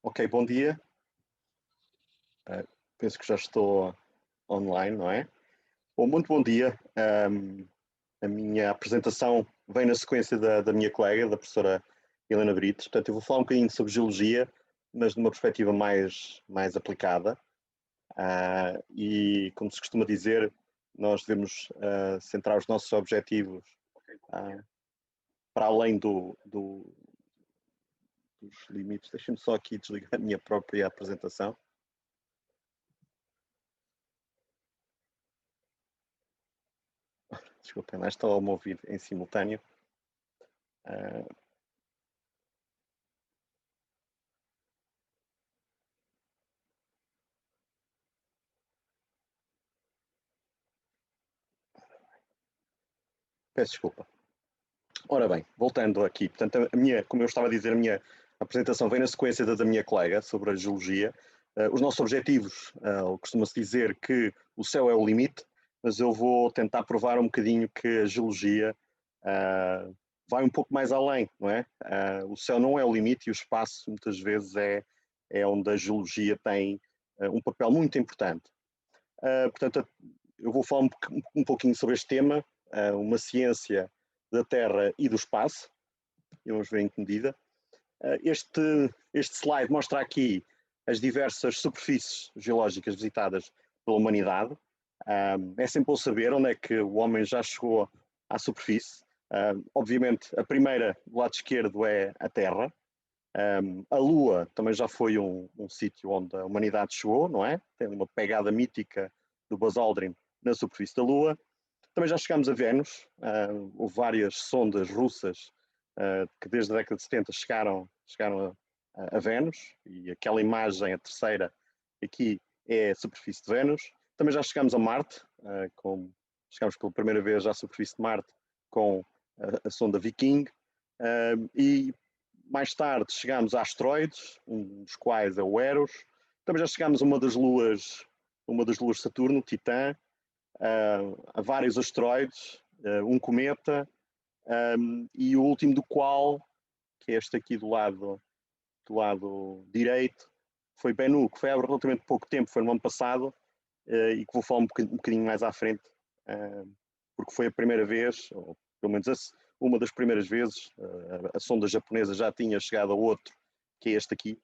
Ok, bom dia. Penso que já estou online, não é? Bom, muito bom dia. A minha apresentação vem na sequência da minha colega, da professora Helena Brites. Portanto, eu vou falar um bocadinho sobre geologia, mas de uma perspectiva mais aplicada. E, como se costuma dizer, nós devemos centrar os nossos objetivos para além dos limites. Deixem-me só aqui desligar a minha própria apresentação. Desculpem, lá estou a me ouvir em simultâneo. Peço desculpa. Ora bem, voltando aqui, portanto, como eu estava a dizer, a minha apresentação vem na sequência da minha colega sobre a geologia. Os nossos objetivos, costuma-se dizer que o céu é o limite, mas eu vou tentar provar um bocadinho que a geologia vai um pouco mais além, não é? O céu não é o limite e o espaço muitas vezes é onde a geologia tem um papel muito importante. Portanto, eu vou falar um pouquinho sobre este tema, uma ciência da Terra e do espaço, e vamos ver em que medida. Este slide mostra aqui as diversas superfícies geológicas visitadas pela humanidade. É sempre bom saber onde é que o homem já chegou à superfície. Obviamente, a primeira do lado esquerdo é a Terra. A Lua também já foi um sítio onde a humanidade chegou, não é? Tem uma pegada mítica do Buzz Aldrin na superfície da Lua. Também já chegámos a Vênus, houve várias sondas russas que desde a década de 70 chegaram a Vênus, e aquela imagem, a terceira, aqui é a superfície de Vênus. Também já chegámos a Marte, chegámos pela primeira vez à superfície de Marte com a sonda Viking, e mais tarde chegámos a asteroides, um dos quais é o Eros. Também já chegámos a uma das luas de Saturno, Titã, a vários asteroides, um cometa, e o último do qual, que é este aqui do lado direito, foi Bennu, que foi há relativamente pouco tempo, foi no ano passado, e que vou falar um bocadinho mais à frente, porque foi a primeira vez, ou pelo menos uma das primeiras vezes, a sonda japonesa já tinha chegado a outro, que é este aqui,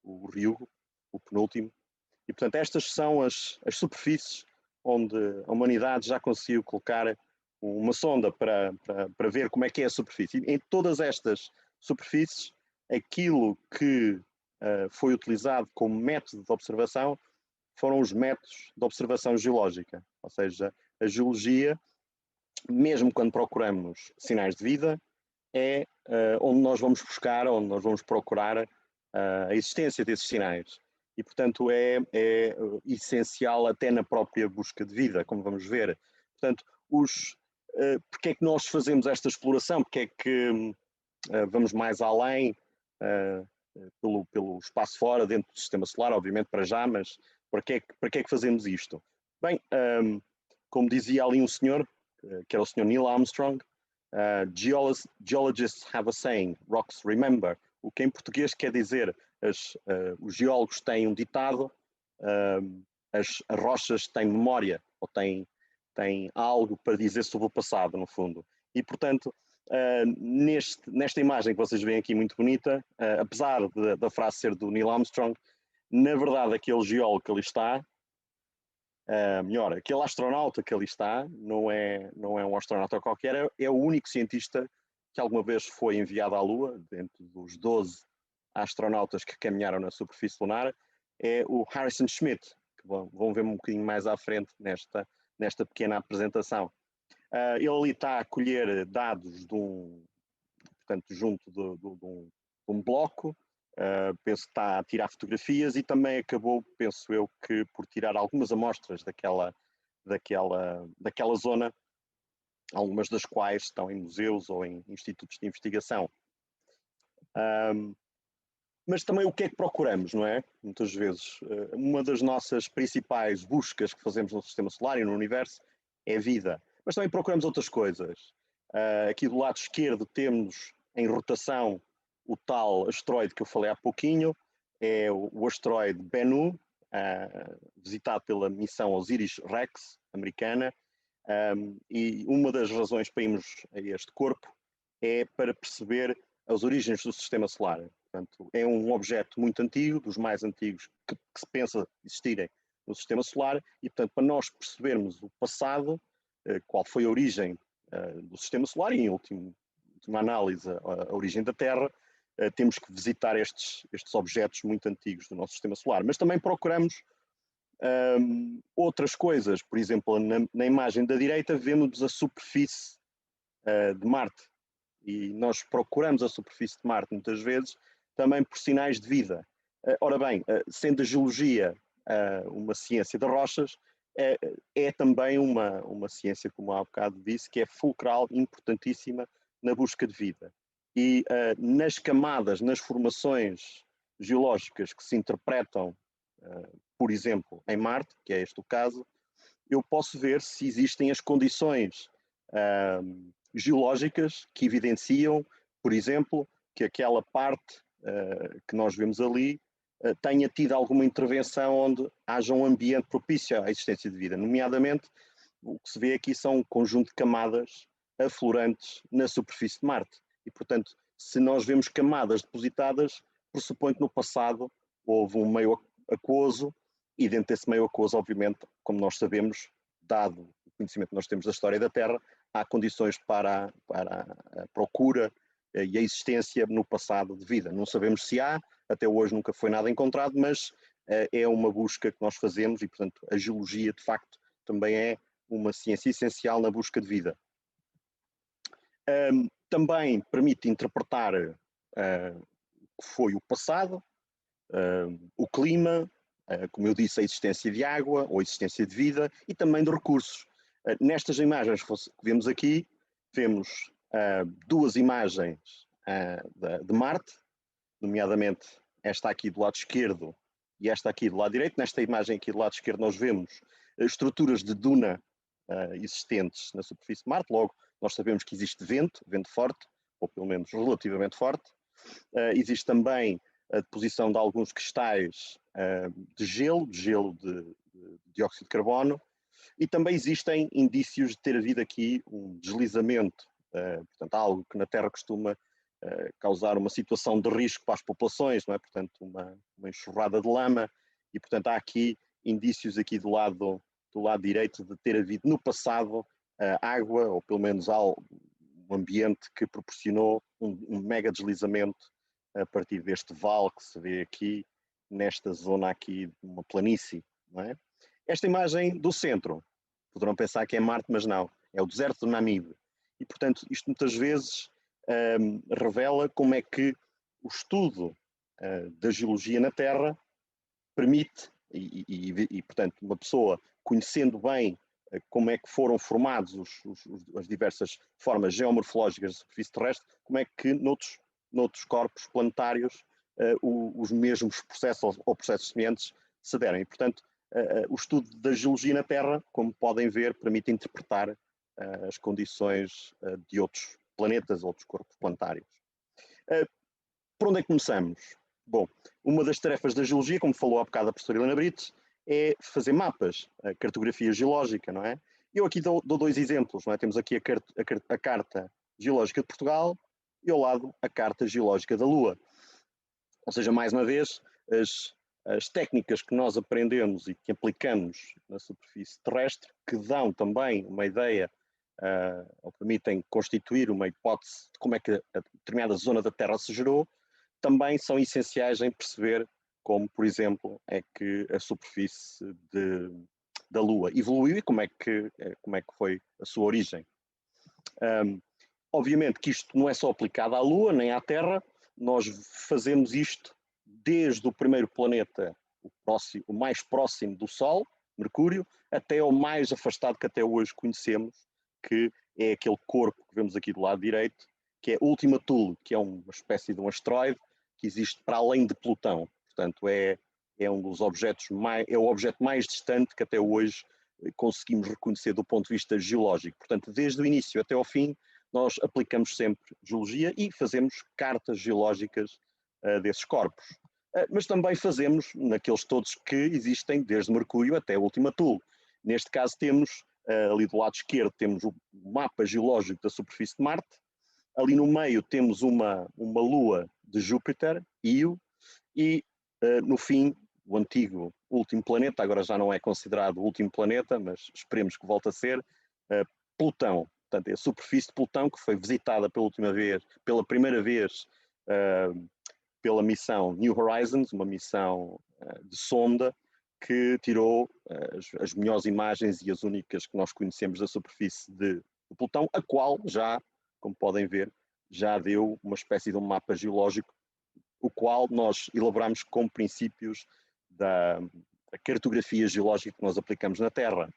o Ryugu, o penúltimo. E, portanto, estas são as superfícies onde a humanidade já conseguiu colocar uma sonda para ver como é que é a superfície. E em todas estas superfícies, aquilo que foi utilizado como método de observação foram os métodos de observação geológica, ou seja, a geologia, mesmo quando procuramos sinais de vida, é onde nós vamos buscar, onde nós vamos procurar a existência desses sinais. E, portanto, é essencial até na própria busca de vida, como vamos ver. Portanto, porque é que nós fazemos esta exploração? Porque é que vamos mais além pelo espaço fora, dentro do sistema solar, obviamente para já, mas para que é que fazemos isto? Bem, como dizia ali um senhor, que era o senhor Neil Armstrong, geologists have a saying, rocks remember, o que em português quer dizer, os geólogos têm um ditado, as rochas têm memória, ou têm algo para dizer sobre o passado, no fundo. E, portanto, nesta imagem que vocês veem aqui, muito bonita, apesar da frase ser do Neil Armstrong, na verdade aquele geólogo que ali está, melhor, aquele astronauta que ali está, não é um astronauta qualquer, é o único cientista que alguma vez foi enviado à Lua, dentro dos 12 astronautas que caminharam na superfície lunar, é o Harrison Schmitt, que vão ver um bocadinho mais à frente nesta pequena apresentação. Ele ali está a colher dados portanto, junto de um bloco, penso que está a tirar fotografias e também acabou, penso eu, que por tirar algumas amostras daquela zona, algumas das quais estão em museus ou em institutos de investigação. Mas também o que é que procuramos, não é? Muitas vezes, uma das nossas principais buscas que fazemos no Sistema Solar e no Universo é vida. Mas também procuramos outras coisas. Aqui do lado esquerdo temos em rotação o tal asteroide que eu falei há pouquinho, é o asteroide Bennu, visitado pela missão OSIRIS-REx americana, e uma das razões para irmos a este corpo é para perceber as origens do Sistema Solar. Portanto, é um objeto muito antigo, dos mais antigos que se pensa existirem no Sistema Solar, e, portanto, para nós percebermos o passado, qual foi a origem do Sistema Solar e, em última análise, a origem da Terra, temos que visitar estes objetos muito antigos do nosso Sistema Solar. Mas também procuramos outras coisas. Por exemplo, na imagem da direita vemos a superfície de Marte, e nós procuramos a superfície de Marte muitas vezes também por sinais de vida. Ora bem, sendo a geologia uma ciência de rochas, é também uma ciência, como há bocado disse, que é fulcral, importantíssima na busca de vida. E nas camadas, nas formações geológicas que se interpretam, por exemplo, em Marte, que é este o caso, eu posso ver se existem as condições geológicas que evidenciam, por exemplo, que aquela parte que nós vemos ali tenha tido alguma intervenção onde haja um ambiente propício à existência de vida. Nomeadamente, o que se vê aqui são um conjunto de camadas aflorantes na superfície de Marte. E, portanto, se nós vemos camadas depositadas, pressupõe que no passado houve um meio aquoso, e dentro desse meio aquoso, obviamente, como nós sabemos, dado o conhecimento que nós temos da história da Terra, há condições para a procura e a existência no passado de vida. Não sabemos se há, até hoje nunca foi nada encontrado, mas é uma busca que nós fazemos e, portanto, a geologia, de facto, também é uma ciência essencial na busca de vida. Também permite interpretar o que foi o passado, o clima, como eu disse, a existência de água ou a existência de vida e também de recursos. Nestas imagens que vemos aqui, vemos duas imagens de Marte, nomeadamente esta aqui do lado esquerdo e esta aqui do lado direito. Nesta imagem aqui do lado esquerdo nós vemos estruturas de duna existentes na superfície de Marte. Logo, nós sabemos que existe vento forte, ou pelo menos relativamente forte. Existe também a deposição de alguns cristais de gelo de dióxido de carbono, e também existem indícios de ter havido aqui um deslizamento, portanto, algo que na Terra costuma causar uma situação de risco para as populações, não é? Portanto, uma enxurrada de lama, e, portanto, há aqui indícios aqui do lado direito de ter havido no passado água, ou pelo menos um ambiente que proporcionou um mega deslizamento a partir deste vale que se vê aqui, nesta zona aqui, uma planície, não é? Esta imagem do centro, poderão pensar que é Marte, mas não, é o deserto do Namib. E, portanto, isto muitas vezes revela como é que o estudo da geologia na Terra permite, e, portanto, uma pessoa conhecendo bem como é que foram formados as diversas formas geomorfológicas da superfície terrestre, como é que noutros corpos planetários os mesmos processos ou processos semelhantes se derem. E, portanto, o estudo da geologia na Terra, como podem ver, permite interpretar as condições de outros planetas, outros corpos planetários. Por onde é que começamos? Bom, uma das tarefas da geologia, como falou há bocado a professora Helena Brites, é fazer mapas, a cartografia geológica, não é? Eu aqui dou dois exemplos, não é? Temos aqui a Carta Geológica de Portugal e ao lado a Carta Geológica da Lua. Ou seja, mais uma vez, as técnicas que nós aprendemos e que aplicamos na superfície terrestre, que dão também uma ideia, ou permitem constituir uma hipótese de como é que a determinada zona da Terra se gerou, também são essenciais em perceber como, por exemplo, é que a superfície da Lua evoluiu e como é que foi a sua origem. Obviamente que isto não é só aplicado à Lua nem à Terra, nós fazemos isto desde o primeiro planeta, o mais próximo do Sol, Mercúrio, até o mais afastado que até hoje conhecemos, que é aquele corpo que vemos aqui do lado direito, que é Ultima Thule, que é uma espécie de um asteroide que existe para além de Plutão. Portanto, é um dos objetos é o objeto mais distante que até hoje conseguimos reconhecer do ponto de vista geológico. Portanto, desde o início até ao fim, nós aplicamos sempre geologia e fazemos cartas geológicas desses corpos. mas também fazemos naqueles todos que existem, desde Mercúrio até o último Thule. Neste caso temos, ali do lado esquerdo, temos o mapa geológico da superfície de Marte, ali no meio temos uma lua de Júpiter, Io, e no fim, o antigo último planeta, agora já não é considerado o último planeta, mas esperemos que volte a ser, Plutão. Portanto, é a superfície de Plutão que foi visitada pela primeira vez, pela missão New Horizons, uma missão de sonda que tirou as melhores imagens e as únicas que nós conhecemos da superfície de Plutão, a qual já, como podem ver, já deu uma espécie de um mapa geológico, o qual nós elaboramos como princípios da cartografia geológica que nós aplicamos na Terra.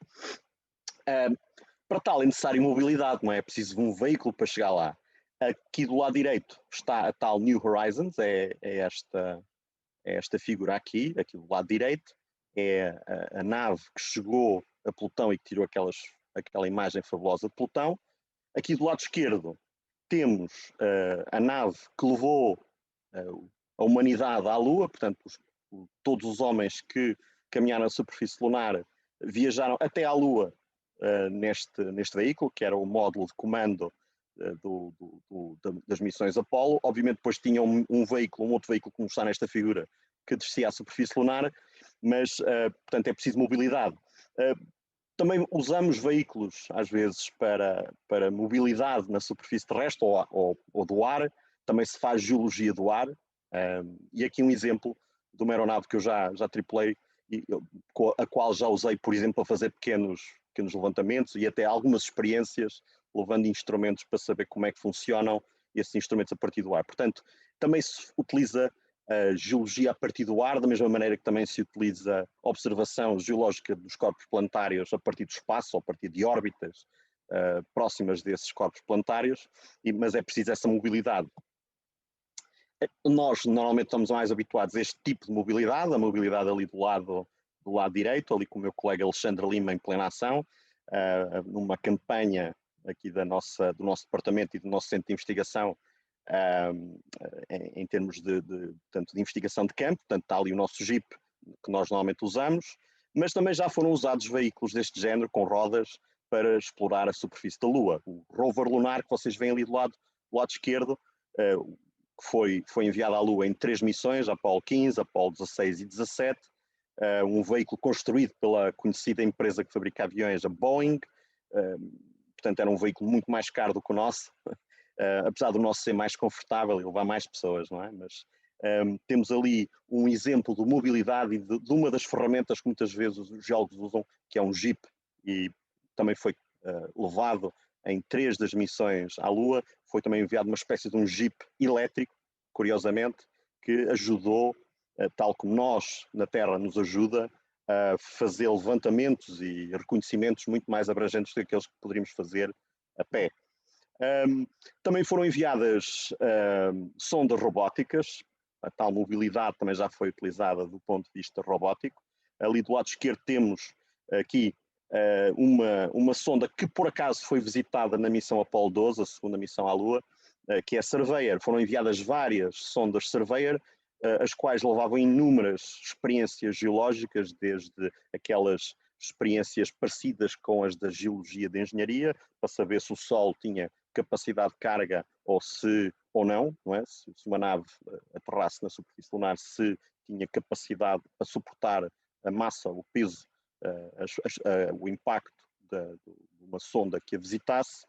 Para tal é necessário mobilidade, não é? É preciso um veículo para chegar lá. Aqui do lado direito está a tal New Horizons, é esta figura aqui do lado direito, é a nave que chegou a Plutão e que tirou aquela imagem fabulosa de Plutão. Aqui do lado esquerdo temos a nave que levou a humanidade à Lua, portanto, todos os homens que caminharam na superfície lunar viajaram até à Lua neste veículo, que era o módulo de comando das missões Apollo. Obviamente depois tinham um outro veículo, como está nesta figura, que descia à superfície lunar, mas, portanto, é preciso mobilidade. Também usamos veículos, às vezes, para mobilidade na superfície terrestre ou do ar. Também se faz geologia do ar. E aqui um exemplo de uma aeronave que eu já tripulei, a qual já usei, por exemplo, para fazer pequenos levantamentos e até algumas experiências, levando instrumentos para saber como é que funcionam esses instrumentos a partir do ar. Portanto, também se utiliza a geologia a partir do ar, da mesma maneira que também se utiliza a observação geológica dos corpos planetários a partir do espaço, ou a partir de órbitas próximas desses corpos planetários, mas é preciso essa mobilidade. Nós normalmente estamos mais habituados a este tipo de mobilidade, a mobilidade ali do lado direito, ali com o meu colega Alexandre Lima em plena ação, numa campanha aqui do nosso departamento e do nosso centro de investigação, em termos portanto, de investigação de campo. Portanto, está ali o nosso Jeep, que nós normalmente usamos, mas também já foram usados veículos deste género, com rodas, para explorar a superfície da Lua. O rover lunar, que vocês veem ali do lado esquerdo, que foi enviado à Lua em 3 missões, Apollo 15, Apollo 16 e 17, um veículo construído pela conhecida empresa que fabrica aviões, a Boeing. Portanto, era um veículo muito mais caro do que o nosso, apesar do nosso ser mais confortável e levar mais pessoas, não é? Mas temos ali um exemplo de mobilidade e de uma das ferramentas que muitas vezes os geólogos usam, que é um Jeep, e também foi levado em 3 das missões à Lua. Foi também enviado uma espécie de um Jeep elétrico, curiosamente, que ajudou, tal como nós na Terra nos ajuda, a fazer levantamentos e reconhecimentos muito mais abrangentes do que aqueles que poderíamos fazer a pé. Também foram enviadas sondas robóticas. A tal mobilidade também já foi utilizada do ponto de vista robótico. Ali do lado esquerdo temos aqui uma sonda que por acaso foi visitada na missão Apollo 12, a segunda missão à Lua, que é a Surveyor. Foram enviadas várias sondas Surveyor, as quais levavam inúmeras experiências geológicas, desde aquelas experiências parecidas com as da geologia de engenharia, para saber se o Sol tinha capacidade de carga ou não, não é? Se uma nave aterrasse na superfície lunar, se tinha capacidade para suportar a massa, o peso, o impacto de uma sonda que a visitasse,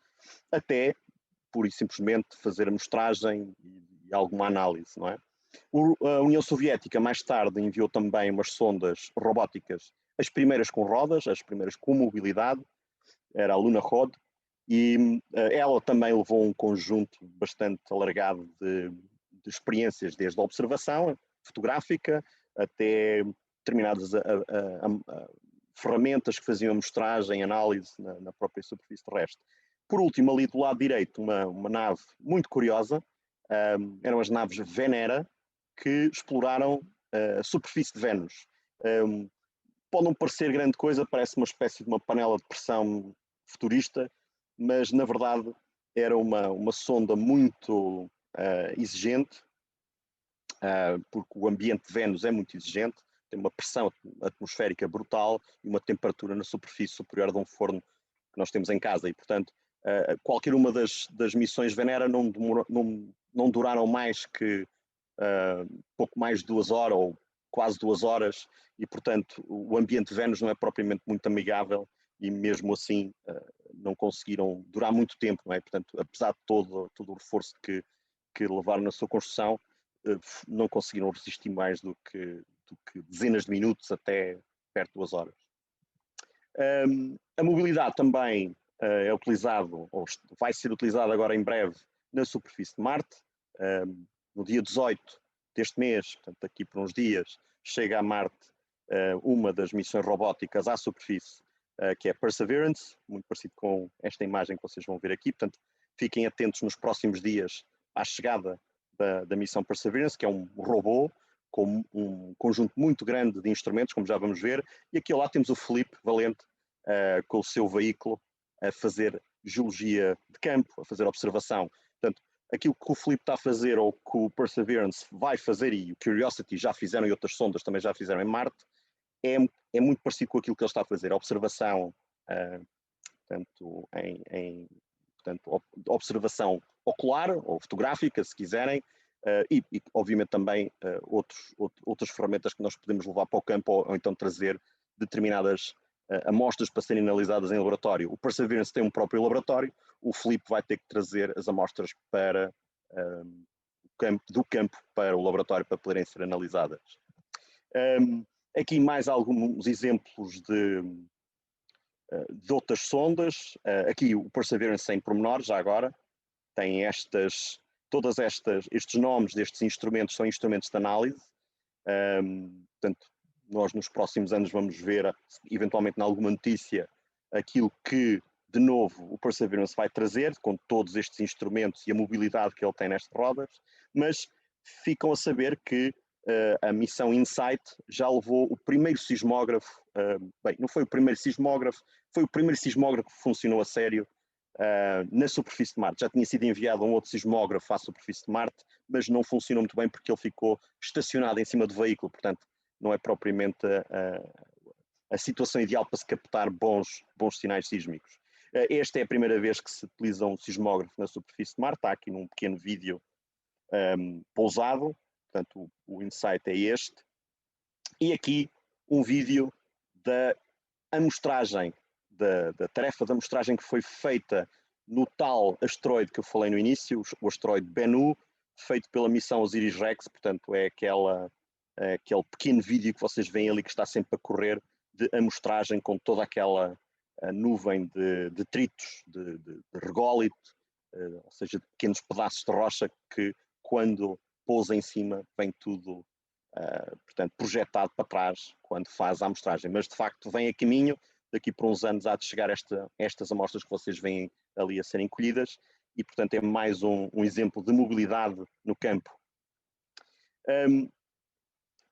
até pura e simplesmente fazer a mostragem e alguma análise, não é? A União Soviética mais tarde enviou também umas sondas robóticas, as primeiras com rodas, as primeiras com mobilidade, era a Lunokhod, e ela também levou um conjunto bastante alargado de experiências, desde a observação fotográfica até determinadas ferramentas que faziam mostragem, análise na própria superfície terrestre. Por último, ali do lado direito, uma nave muito curiosa, eram as naves Venera, que exploraram a superfície de Vênus. Pode não parecer grande coisa, parece uma espécie de uma panela de pressão futurista, mas na verdade era uma sonda muito exigente, porque o ambiente de Vênus é muito exigente, tem uma pressão atmosférica brutal e uma temperatura na superfície superior de um forno que nós temos em casa, e portanto qualquer uma das missões Venera não duraram mais que pouco mais de 2 horas ou quase 2 horas, e portanto o ambiente de Vênus não é propriamente muito amigável, e mesmo assim não conseguiram durar muito tempo, não é? Portanto, apesar de todo o reforço que levaram na sua construção, não conseguiram resistir mais do que dezenas de minutos até perto de 2 horas. A mobilidade também é utilizado, ou vai ser utilizada agora em breve, na superfície de Marte. No dia 18 deste mês, portanto daqui por uns dias, chega a Marte uma das missões robóticas à superfície, que é Perseverance, muito parecido com esta imagem que vocês vão ver aqui. Portanto, fiquem atentos nos próximos dias à chegada da missão Perseverance, que é um robô com um conjunto muito grande de instrumentos, como já vamos ver, e aqui ao lado temos o Felipe Valente, com o seu veículo, a fazer geologia de campo, a fazer observação. Portanto, aquilo que o Felipe está a fazer, ou que o Perseverance vai fazer, e o Curiosity já fizeram, e outras sondas também já fizeram em Marte, é muito parecido com aquilo que ele está a fazer, a observação, portanto, observação ocular ou fotográfica, se quiserem, e obviamente também outras ferramentas que nós podemos levar para o campo, ou então trazer determinadas amostras para serem analisadas em laboratório. O Perseverance tem um próprio laboratório, o Felipe vai ter que trazer as amostras para do campo para o laboratório para poderem ser analisadas. Aqui mais alguns exemplos de outras sondas. Aqui o Perseverance em pormenor, já agora, tem estes nomes destes instrumentos, são instrumentos de análise. Portanto, nós nos próximos anos vamos ver, eventualmente em alguma notícia, aquilo que, de novo, o Perseverance vai trazer, com todos estes instrumentos e a mobilidade que ele tem nestas rodas, mas ficam a saber que a missão InSight já levou o primeiro sismógrafo, bem, não foi o primeiro sismógrafo, foi o primeiro sismógrafo que funcionou a sério na superfície de Marte. Já tinha sido enviado um outro sismógrafo à superfície de Marte, mas não funcionou muito bem porque ele ficou estacionado em cima do veículo, portanto não é propriamente a situação ideal para se captar bons sinais sísmicos. Esta é a primeira vez que se utiliza um sismógrafo na superfície de Marte, está aqui num pequeno vídeo pousado, portanto o insight é este, e aqui um vídeo da amostragem, da tarefa de amostragem que foi feita no tal asteroide que eu falei no início, o asteroide Bennu, feito pela missão Osiris-Rex. Portanto é aquele pequeno vídeo que vocês veem ali que está sempre a correr, de amostragem com toda aquela nuvem de detritos, de rególito, ou seja, de pequenos pedaços de rocha que, quando pousa em cima, vem tudo portanto, projetado para trás quando faz a amostragem. Mas de facto vem a caminho, daqui por uns anos há de chegar estas amostras que vocês veem ali a serem colhidas, e portanto é mais um exemplo de mobilidade no campo.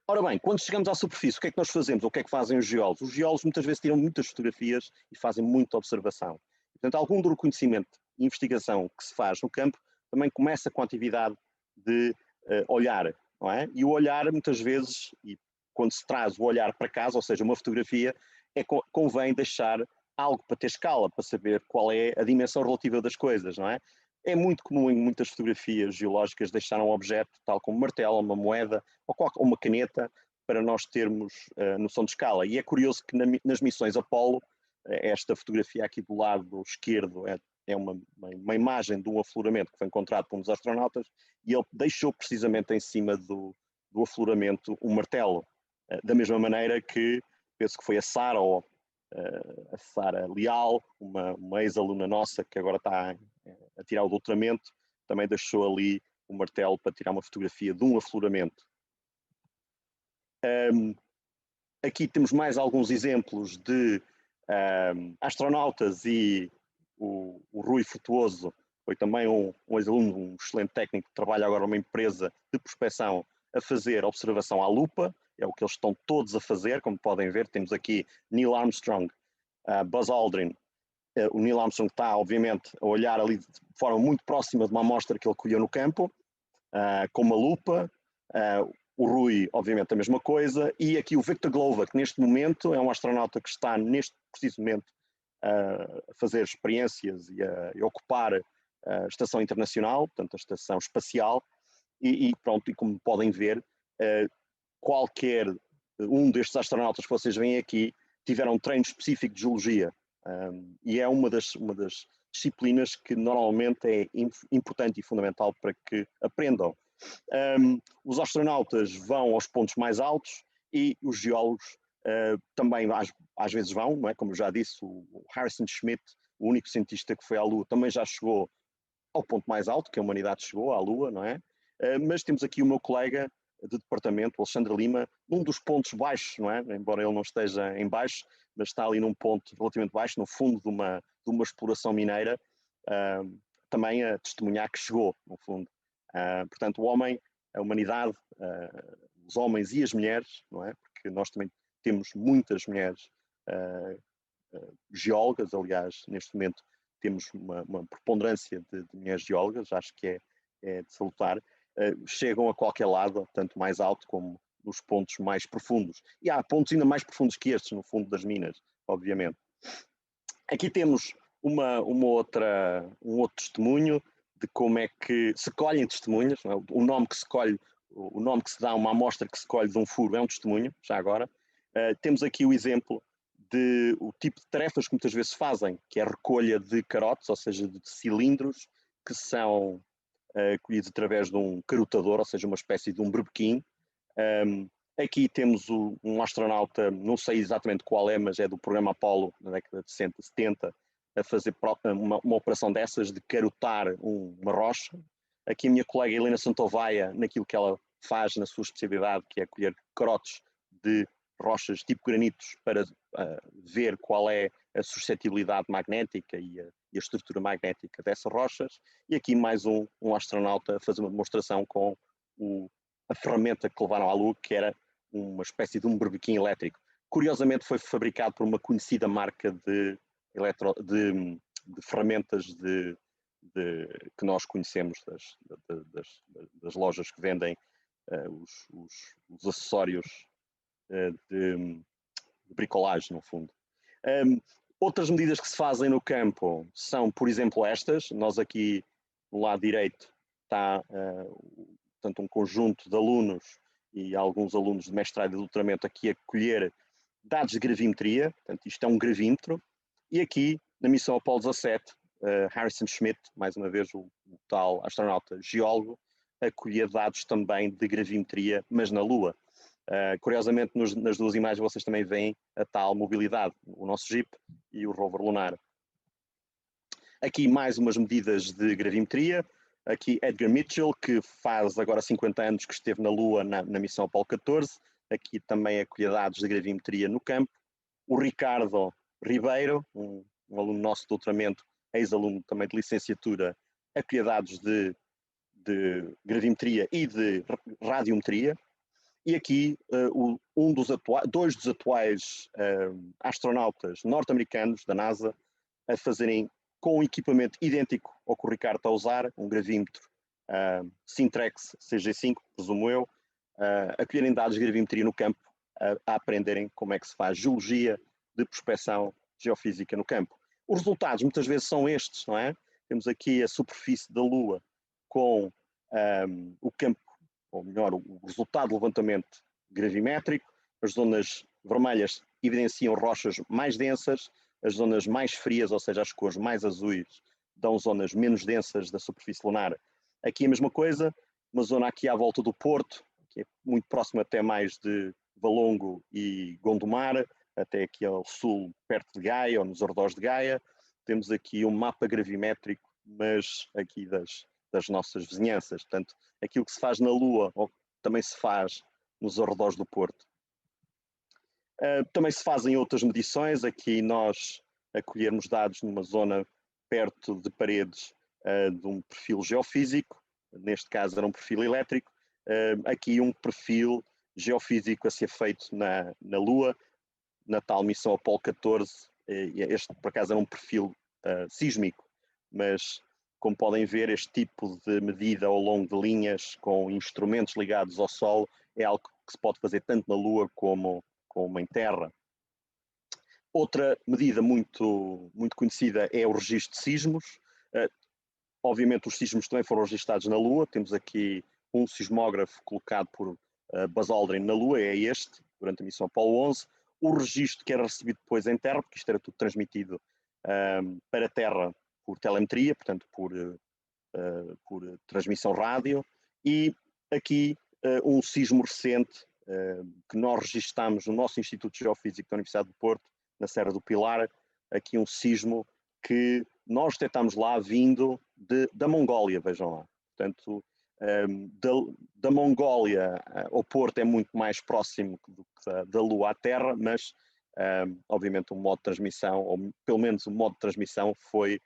Ora bem, quando chegamos à superfície, o que é que nós fazemos? Ou o que é que fazem os geólogos? Os geólogos muitas vezes tiram muitas fotografias e fazem muita observação. Portanto, algum do reconhecimento e investigação que se faz no campo também começa com a atividade de olhar, não é? E o olhar, muitas vezes, e quando se traz o olhar para casa, ou seja, uma fotografia, convém deixar algo para ter escala, para saber qual é a dimensão relativa das coisas, não é? É muito comum em muitas fotografias geológicas deixar um objeto, tal como um martelo, uma moeda ou uma caneta, para nós termos noção de escala. E é curioso que nas missões Apollo, esta fotografia aqui do lado esquerdo é uma imagem de um afloramento que foi encontrado por um dos astronautas, e ele deixou precisamente em cima do afloramento um martelo. Da mesma maneira que, penso que foi a Sara Leal, uma ex-aluna nossa que agora está a tirar o doutoramento, também deixou ali o martelo para tirar uma fotografia de um afloramento. Aqui temos mais alguns exemplos de astronautas, e o Rui Frutuoso foi também um ex-aluno, um excelente técnico que trabalha agora numa empresa de prospecção a fazer observação à lupa. É o que eles estão todos a fazer, como podem ver. Temos aqui Neil Armstrong, Buzz Aldrin. O Neil Armstrong está, obviamente, a olhar ali de forma muito próxima de uma amostra que ele colheu no campo, com uma lupa. O Rui, obviamente, a mesma coisa, e aqui o Victor Glover, que neste momento é um astronauta que está neste preciso momento a fazer experiências e a ocupar a Estação Internacional, portanto a Estação Espacial, e pronto, e como podem ver, qualquer um destes astronautas que vocês veem aqui tiveram um treino específico de geologia, e é uma das disciplinas que normalmente é importante e fundamental para que aprendam. Os astronautas vão aos pontos mais altos e os geólogos também às vezes vão, não é? Como eu já disse, o Harrison Schmitt, o único cientista que foi à Lua, também já chegou ao ponto mais alto que a humanidade chegou, à Lua, não é? Mas temos aqui o meu colega de departamento, o Alexandre Lima, num dos pontos baixos, não é? Embora ele não esteja em baixo, mas está ali num ponto relativamente baixo, no fundo de uma exploração mineira, também a testemunhar que chegou, no fundo. Portanto, o homem, a humanidade, os homens e as mulheres, não é? Porque nós também temos muitas mulheres geólogas, aliás, neste momento temos uma preponderância de mulheres geólogas, acho que é de salutar, chegam a qualquer lado, tanto mais alto como nos pontos mais profundos. E há pontos ainda mais profundos que estes, no fundo das minas, obviamente. Aqui temos um outro testemunho de como é que se colhem testemunhas, não é? O nome que se colhe, o nome que se dá a uma amostra que se colhe de um furo é um testemunho, já agora. Temos aqui o exemplo de o tipo de tarefas que muitas vezes fazem, que é a recolha de carotes, ou seja, de cilindros, que são colhidos através de um carotador, ou seja, uma espécie de um berbequim. Aqui temos um astronauta, não sei exatamente qual é, mas é do programa Apollo, na década de 60, 70, a fazer uma operação dessas, de carotar uma rocha. Aqui a minha colega Helena Santovaia, naquilo que ela faz na sua especialidade, que é colher carotes de rochas tipo granitos para ver qual é a suscetibilidade magnética e a estrutura magnética dessas rochas. E aqui mais um astronauta a fazer uma demonstração com a ferramenta que levaram à Lua, que era uma espécie de um berbequim elétrico. Curiosamente foi fabricado por uma conhecida marca de ferramentas que nós conhecemos das lojas que vendem os acessórios de bricolagem, no fundo. Outras medidas que se fazem no campo são, por exemplo, estas. Nós aqui, no lado direito, está portanto, um conjunto de alunos e alguns alunos de mestrado e de doutoramento aqui a colher dados de gravimetria. Portanto, isto é um gravímetro. E aqui, na missão Apollo 17, Harrison Schmitt, mais uma vez o tal astronauta geólogo, a colher dados também de gravimetria, mas na Lua. Curiosamente, nas duas imagens vocês também veem a tal mobilidade, o nosso Jeep e o rover lunar. Aqui mais umas medidas de gravimetria. Aqui Edgar Mitchell, que faz agora 50 anos que esteve na Lua na missão Apollo 14. Aqui também a colher dados de gravimetria no campo. O Ricardo Ribeiro, um aluno nosso de doutoramento, ex-aluno também de licenciatura, a colher dados de gravimetria e de radiometria. E aqui dois dos atuais astronautas norte-americanos da NASA a fazerem com um equipamento idêntico ao que o Ricardo está a usar, um gravímetro Sintrex CG5, presumo eu, a colherem dados de gravimetria no campo, a aprenderem como é que se faz geologia de prospecção geofísica no campo. Os resultados muitas vezes são estes, não é? Temos aqui a superfície da Lua com o campo, ou melhor, o resultado do levantamento gravimétrico. As zonas vermelhas evidenciam rochas mais densas, as zonas mais frias, ou seja, as cores mais azuis, dão zonas menos densas da superfície lunar. Aqui a mesma coisa, uma zona aqui à volta do Porto, que é muito próxima até mais de Valongo e Gondomar, até aqui ao sul, perto de Gaia, ou nos arredores de Gaia. Temos aqui um mapa gravimétrico, mas aqui das nossas vizinhanças. Portanto, aquilo que se faz na Lua também se faz nos arredores do Porto. Também se fazem outras medições. Aqui nós acolhermos dados numa zona perto de paredes de um perfil geofísico, neste caso era um perfil elétrico. Aqui um perfil geofísico a ser feito na Lua, na tal missão Apollo 14. Este, por acaso, era um perfil sísmico, mas como podem ver, este tipo de medida ao longo de linhas com instrumentos ligados ao Sol é algo que se pode fazer tanto na Lua como em Terra. Outra medida muito conhecida é o registro de sismos. Obviamente os sismos também foram registados na Lua. Temos aqui um sismógrafo colocado por Buzz Aldrin na Lua, é este, durante a missão Apollo 11. O registro que era recebido depois em Terra, porque isto era tudo transmitido para a Terra por telemetria, portanto por transmissão rádio. E aqui um sismo recente que nós registámos no nosso Instituto Geofísico da Universidade do Porto, na Serra do Pilar, aqui um sismo que nós detectámos lá vindo da Mongólia, vejam lá. Portanto, da Mongólia ao Porto é muito mais próximo do que da Lua à Terra, mas obviamente o modo de transmissão, ou pelo menos o modo de transmissão foi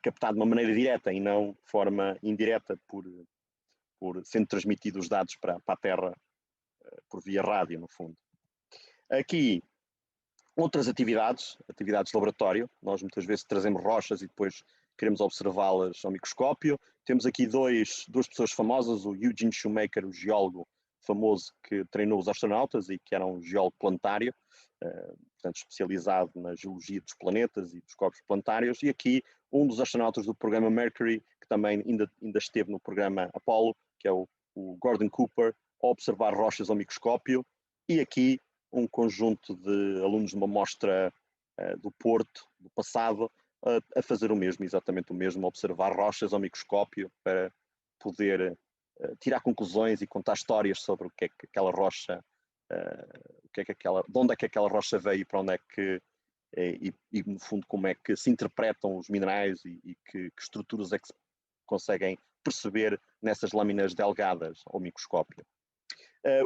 captado de uma maneira direta e não de forma indireta, por sendo transmitidos os dados para a Terra por via rádio, no fundo. Aqui, outras atividades de laboratório. Nós muitas vezes trazemos rochas e depois queremos observá-las ao microscópio. Temos aqui duas pessoas famosas, o Eugene Shoemaker, o geólogo famoso que treinou os astronautas e que era um geólogo planetário, portanto especializado na geologia dos planetas e dos corpos planetários, e aqui um dos astronautas do programa Mercury, que também ainda esteve no programa Apollo, que é o Gordon Cooper, a observar rochas ao microscópio, e aqui um conjunto de alunos de uma mostra do Porto, do passado, a fazer o mesmo, exatamente o mesmo, observar rochas ao microscópio para poder tirar conclusões e contar histórias sobre o que é que aquela rocha, de onde é que aquela rocha veio e para onde é que, e no fundo como é que se interpretam os minerais e que estruturas é que se conseguem perceber nessas lâminas delgadas ao microscópio.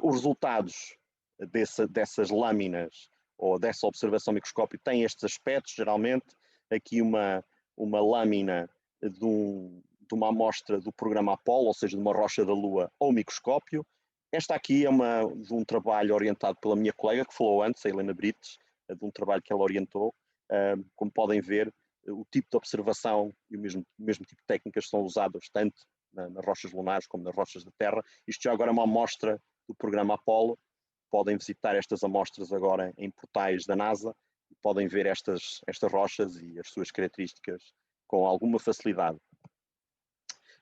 Os resultados dessas lâminas ou dessa observação ao microscópio têm estes aspectos, geralmente. Aqui uma lâmina de uma amostra do programa Apollo, ou seja, de uma rocha da Lua ao microscópio. Esta aqui é de um trabalho orientado pela minha colega que falou antes, a Helena Brites, de um trabalho que ela orientou. Como podem ver, o tipo de observação e o mesmo tipo de técnicas são usadas tanto nas rochas lunares como nas rochas da Terra. Isto já agora é uma amostra do programa Apollo. Podem visitar estas amostras agora em portais da NASA e podem ver estas rochas e as suas características com alguma facilidade.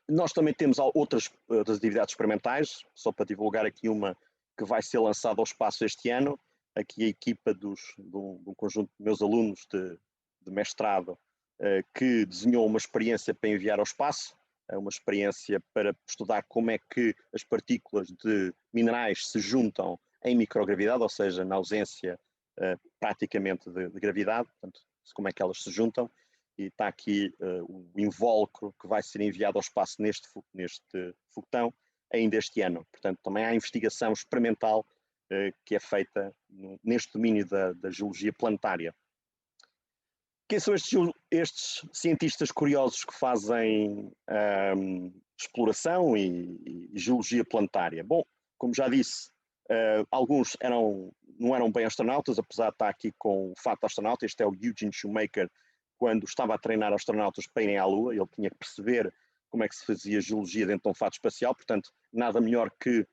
Nós também temos outras atividades experimentais, só para divulgar aqui uma que vai ser lançada ao espaço este ano. Aqui a equipa de um conjunto de meus alunos de mestrado que desenhou uma experiência para enviar ao espaço, uma experiência para estudar como é que as partículas de minerais se juntam em microgravidade, ou seja, na ausência praticamente de gravidade, portanto, como é que elas se juntam. E está aqui o invólucro que vai ser enviado ao espaço neste foguetão ainda este ano. Portanto, também há investigação experimental que é feita neste domínio da geologia planetária. Quem são estes cientistas curiosos que fazem exploração e geologia planetária? Bom, como já disse, alguns não eram bem astronautas, apesar de estar aqui com o fato de astronauta. Este é o Eugene Shoemaker, quando estava a treinar astronautas para irem à Lua. Ele tinha que perceber como é que se fazia geologia dentro de um fato espacial, portanto, nada melhor que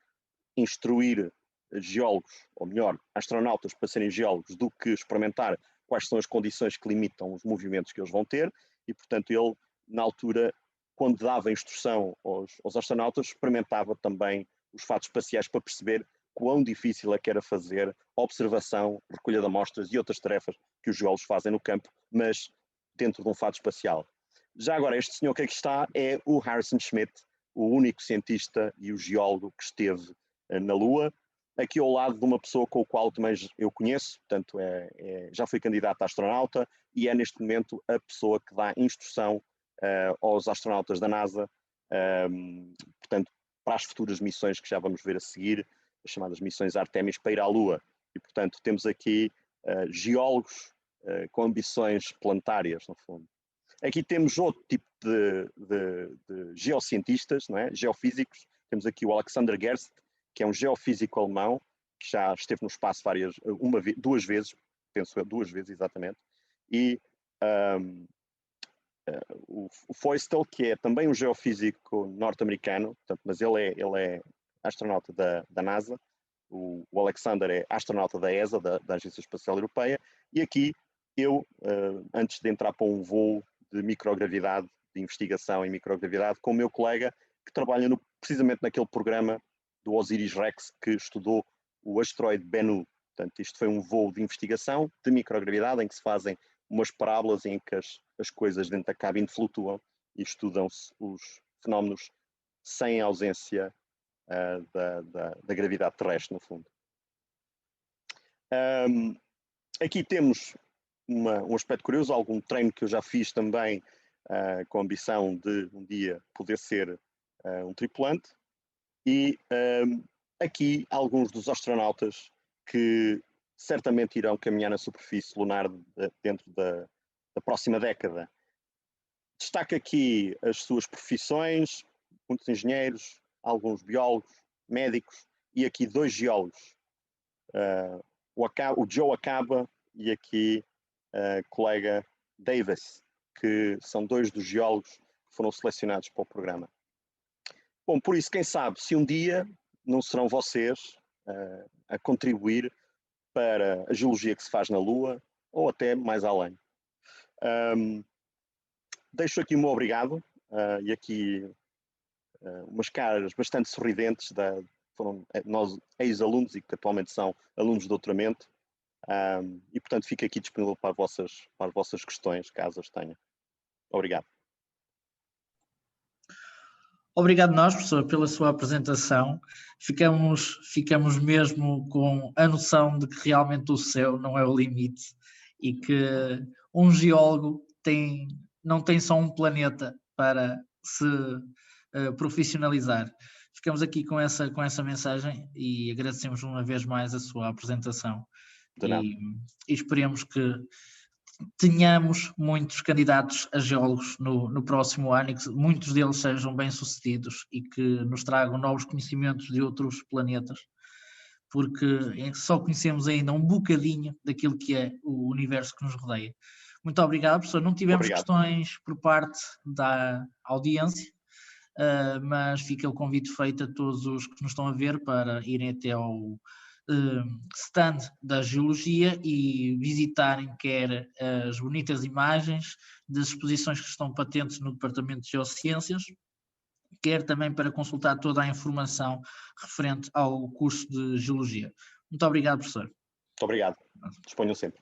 instruir geólogos, ou melhor, astronautas para serem geólogos, do que experimentar quais são as condições que limitam os movimentos que eles vão ter. E, portanto, ele, na altura, quando dava instrução aos astronautas, experimentava também os fatos espaciais para perceber quão difícil é que era fazer observação, recolha de amostras e outras tarefas que os geólogos fazem no campo, mas dentro de um fato espacial. Já agora, este senhor que aqui está é o Harrison Schmitt, o único cientista e o geólogo que esteve na Lua, aqui ao lado de uma pessoa com a qual também eu conheço, portanto já foi candidato a astronauta e é neste momento a pessoa que dá instrução aos astronautas da NASA, portanto, para as futuras missões que já vamos ver a seguir, as chamadas missões Artemis para ir à Lua. E, portanto, temos aqui geólogos com ambições planetárias, no fundo. Aqui temos outro tipo de geocientistas, não é? Geofísicos. Temos aqui o Alexander Gerst, que é um geofísico alemão, que já esteve no espaço duas vezes, penso eu, duas vezes exatamente, e o Feustel, que é também um geofísico norte-americano, mas ele é astronauta da NASA, o Alexander é astronauta da ESA, da Agência Espacial Europeia, e aqui eu, antes de entrar para um voo de microgravidade, de investigação em microgravidade, com o meu colega que trabalha precisamente naquele programa do OSIRIS-REx que estudou o asteroide Bennu. Portanto, isto foi um voo de investigação de microgravidade em que se fazem umas parábolas em que as coisas dentro da cabine flutuam e estudam-se os fenómenos sem ausência da gravidade terrestre, no fundo. Aqui temos um aspecto curioso, algum treino que eu já fiz também com a ambição de um dia poder ser um tripulante. E aqui alguns dos astronautas que certamente irão caminhar na superfície lunar dentro da próxima década. Destaco aqui as suas profissões, muitos engenheiros, alguns biólogos, médicos e aqui 2 geólogos. O Joe Acaba e aqui colega Davis, que são 2 dos geólogos que foram selecionados para o programa. Bom, por isso, quem sabe, se um dia não serão vocês a contribuir para a geologia que se faz na Lua, ou até mais além. Deixo aqui o meu obrigado, e aqui umas caras bastante sorridentes, foram nós ex-alunos e que atualmente são alunos de doutoramento, e portanto fico aqui disponível para as vossas questões, caso as tenham. Obrigado. Obrigado nós, professor, pela sua apresentação. Ficamos mesmo com a noção de que realmente o céu não é o limite e que um geólogo não tem só um planeta para se profissionalizar. Ficamos aqui com essa mensagem e agradecemos uma vez mais a sua apresentação. E esperemos que tenhamos muitos candidatos a geólogos no próximo ano e que muitos deles sejam bem-sucedidos e que nos tragam novos conhecimentos de outros planetas, porque só conhecemos ainda um bocadinho daquilo que é o universo que nos rodeia. Muito obrigado, professor. Não tivemos questões por parte da audiência, mas fica o convite feito a todos os que nos estão a ver para irem até ao stand da geologia e visitarem quer as bonitas imagens das exposições que estão patentes no Departamento de Geociências, quer também para consultar toda a informação referente ao curso de Geologia. Muito obrigado, professor. Muito obrigado. Disponham sempre.